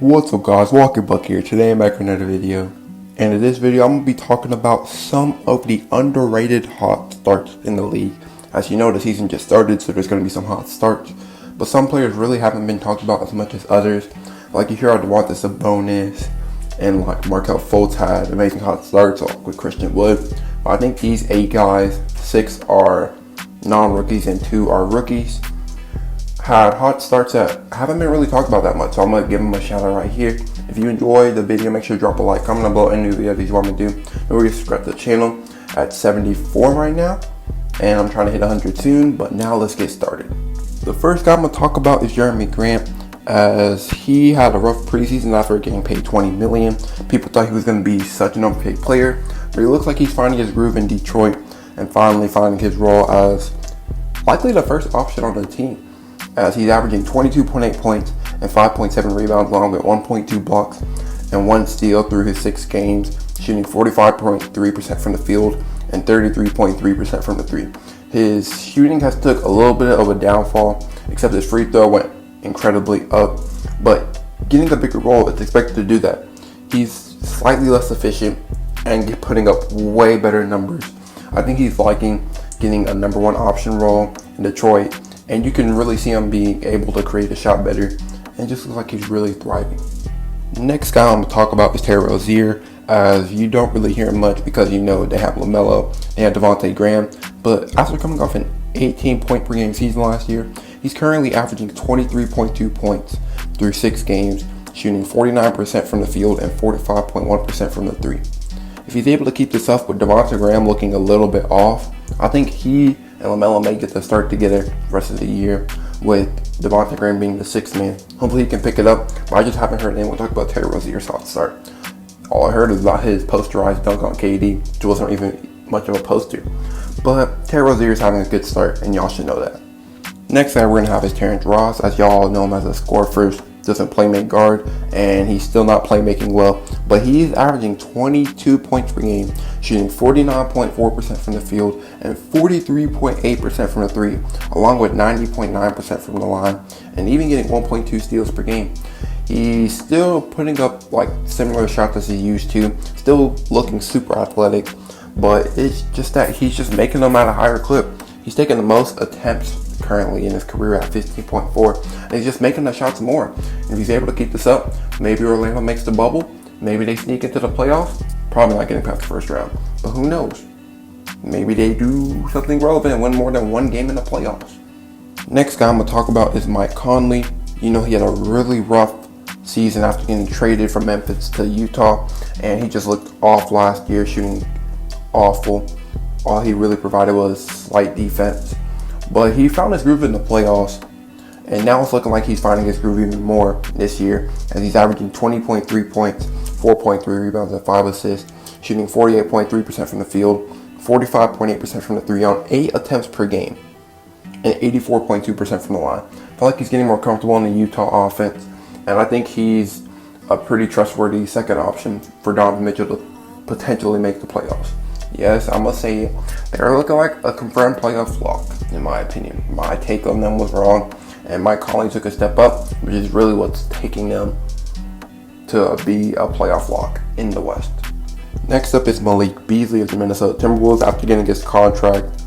What's up guys, Walker Buck here. Today I'm back with another video. And in this video I'm going to be talking about some of the underrated hot starts in the league. As you know, the season just started, so there's going to be some hot starts. But some players really haven't been talked about as much as others. Like you hear Sabonis and like Markelle Fultz had amazing hot starts with Christian Wood. But I think these 8 guys, 6 are non-rookies and 2 are rookies, had hot starts that haven't been really talked about that much, so I'm going to give them a shout out right here. If you enjoyed the video, make sure to drop a like, comment down below any videos you want me to do. Don't forget to subscribe to the channel at 74 right now, and I'm trying to hit 100 soon, but now let's get started. The first guy I'm going to talk about is Jerami Grant, as he had a rough preseason after getting paid $20 million. People thought he was going to be such an overpaid player, but he looks like he's finding his groove in Detroit and finally finding his role as likely the first option on the team, as he's averaging 22.8 points and 5.7 rebounds along with 1.2 blocks and 1 steal through his 6 games, shooting 45.3% from the field and 33.3% from the 3. His shooting has took a little bit of a downfall, except his free throw went incredibly up, but getting a bigger role, it's expected to do that. He's slightly less efficient and putting up way better numbers. I think he's liking getting a number 1 option role in Detroit, and you can really see him being able to create a shot better, and just looks like he's really thriving. Next guy I'm going to talk about is Terrence Rozier, as you don't really hear him much because you know they have LaMelo, they have Devontae Graham, but after coming off an 18-point per game season last year, he's currently averaging 23.2 points through 6 games, shooting 49% from the field and 45.1% from the 3. If he's able to keep this up with Devontae Graham looking a little bit off, I think he and LaMelo may get to start together the rest of the year, with Devontae Graham being the 6th man. Hopefully he can pick it up, but I just haven't heard anyone talk about Terrence Rozier's hot start. All I heard is about his posterized dunk on KD, which wasn't even much of a poster. But Terrence Rozier is having a good start, and y'all should know that. Next guy we're going to have is Terrence Ross, as y'all know him as a scorer first, doesn't play make guard, and he's still not playmaking well, but he's averaging 22 points per game, shooting 49.4% from the field and 43.8% from the 3, along with 90.9% from the line, and even getting 1.2 steals per game. He's still putting up like similar shots as he used to, still looking super athletic, but it's just that he's just making them at a higher clip. He's taking the most attempts currently in his career at 15.4, and he's just making the shots more. And if he's able to keep this up, maybe Orlando makes the bubble, maybe they sneak into the playoffs, probably not getting past the first round, but who knows? Maybe they do something relevant and win more than 1 game in the playoffs. Next guy I'm going to talk about is Mike Conley. You know, he had a really rough season after getting traded from Memphis to Utah, and he just looked off last year, shooting awful. All he really provided was slight defense. But he found his groove in the playoffs, and now it's looking like he's finding his groove even more this year, as he's averaging 20.3 points, 4.3 rebounds, and 5 assists, shooting 48.3% from the field, 45.8% from the 3 on 8 attempts per game, and 84.2% from the line. I feel like he's getting more comfortable in the Utah offense, and I think he's a pretty trustworthy second option for Donovan Mitchell to potentially make the playoffs. Yes, I must say they're looking like a confirmed playoff lock, in my opinion. My take on them was wrong, and Mike Conley took a step up, which is really what's taking them to be a playoff lock in the West. Next up is Malik Beasley of the Minnesota Timberwolves after getting his contract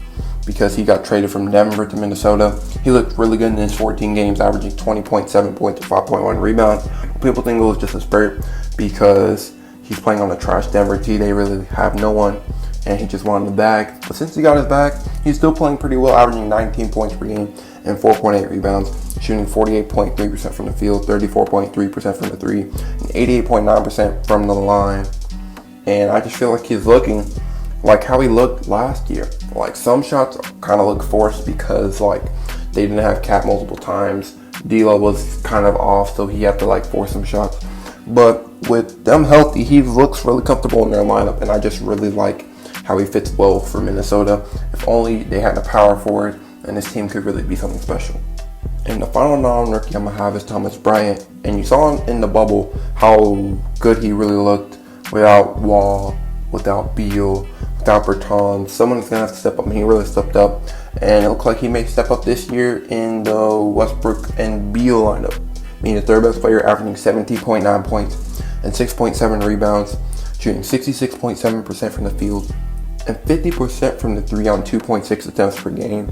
because he got traded from Denver to Minnesota. He looked really good in his 14 games, averaging 20.7 points and 5.1 rebounds. People think it was just a spurt because he's playing on a trash Denver team. They really have no one, and he just wanted the bag. But since he got his bag, he's still playing pretty well, averaging 19 points per game and 4.8 rebounds, shooting 48.3% from the field, 34.3% from the 3, and 88.9% from the line. And I just feel like he's looking like how he looked last year. Like some shots kind of look forced because like they didn't have Cat multiple times. D'Lo was kind of off, so he had to like force some shots. But with them healthy, he looks really comfortable in their lineup, and I just really like how he fits well for Minnesota. If only they had the power forward, and this team could really be something special. And the final non-rookie I'm going to have is Thomas Bryant. And you saw in the bubble how good he really looked without Wall, without Beal, without Bertans. Someone's going to have to step up, and he really stepped up. And it looks like he may step up this year in the Westbrook and Beal lineup. being the third best player, averaging 17.9 points and 6.7 rebounds, shooting 66.7% from the field and 50% from the 3 on 2.6 attempts per game,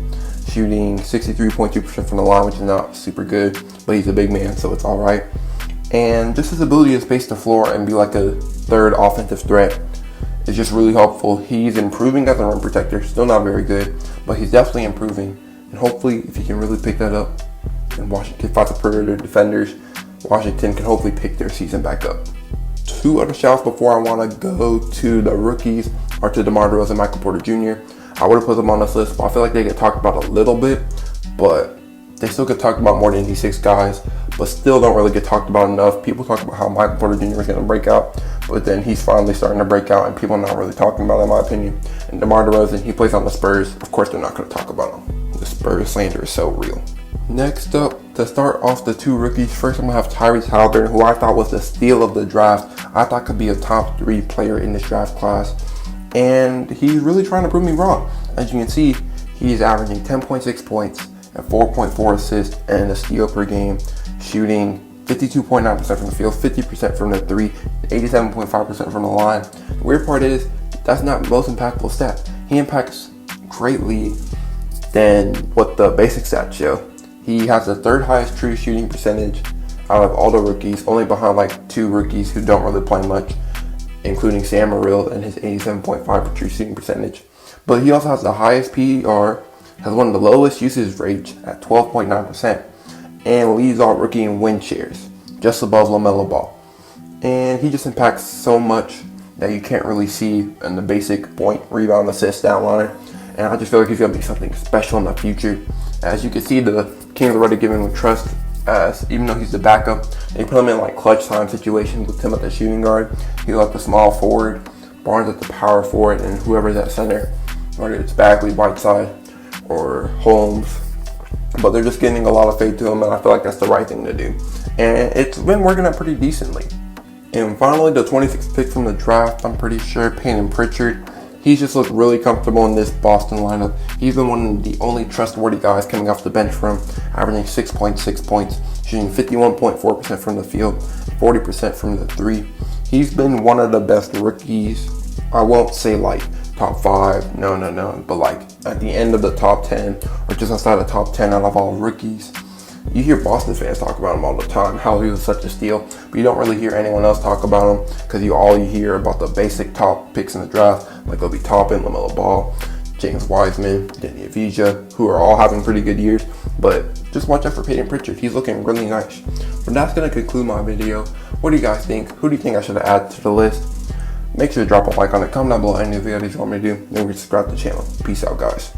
shooting 63.2% from the line, which is not super good, but he's a big man, so it's alright. And just his ability to space the floor and be like a third offensive threat is just really helpful. He's improving as a rim protector, still not very good, but he's definitely improving. And hopefully, if he can really pick that up and Washington fights the perimeter defenders, Washington can hopefully pick their season back up. Two other shouts before I want to go to the rookies are to DeMar DeRozan and Michael Porter Jr. I would have put them on this list, but I feel like they get talked about a little bit, but they still get talked about more than these 6 guys, but still don't really get talked about enough. People talk about how Michael Porter Jr. is going to break out, but then he's finally starting to break out, and people are not really talking about it, in my opinion. And DeMar DeRozan, he plays on the Spurs. Of course, they're not going to talk about him. The Spurs slander is so real. Next up, to start off the 2 rookies, first I'm going to have Tyrese Halliburton, who I thought was the steal of the draft. I thought could be a top 3 player in this draft class, and he's really trying to prove me wrong. As you can see, he's averaging 10.6 points and 4.4 assists and a steal per game, shooting 52.9% from the field, 50% from the 3, 87.5% from the line. The weird part is, that's not the most impactful stat. He impacts greatly than what the basic stats show. He has the 3rd highest true shooting percentage out of all the rookies, only behind like 2 rookies who don't really play much, including Sam Merrill and his 87.5 true shooting percentage. But he also has the highest PER, has one of the lowest usage rates at 12.9%, and leads all rookie in win shares, just above LaMelo Ball. And he just impacts so much that you can't really see in the basic point, rebound, assist stat line. And I just feel like he's going to be something special in the future. As you can see, the Kings are already giving him trust, as even though he's the backup, they put him in like clutch time situations with him at the shooting guard. He's like the small forward, Barnes at the power forward, and whoever's at center, whether it's Bagley, Whiteside, or Holmes. But they're just getting a lot of faith to him, and I feel like that's the right thing to do. And it's been working out pretty decently. And finally, the 26th pick from the draft, I'm pretty sure, Payton Pritchard. He's just looked really comfortable in this Boston lineup. He's been one of the only trustworthy guys coming off the bench for him, averaging 6.6 points, shooting 51.4% from the field, 40% from the 3. He's been one of the best rookies. I won't say like top 5, no, but like at the end of the top 10 or just outside the top 10 out of all rookies. You hear Boston fans talk about him all the time, how he was such a steal, but you don't really hear anyone else talk about him because you hear about the basic top picks in the draft, like Obi Toppin, LaMelo Ball, James Wiseman, Danny Avdija, who are all having pretty good years. But just watch out for Payton Pritchard. He's looking really nice. But that's going to conclude my video. What do you guys think? Who do you think I should add to the list? Make sure to drop a like on it. Comment down below any videos you want me to do. And subscribe to the channel. Peace out, guys.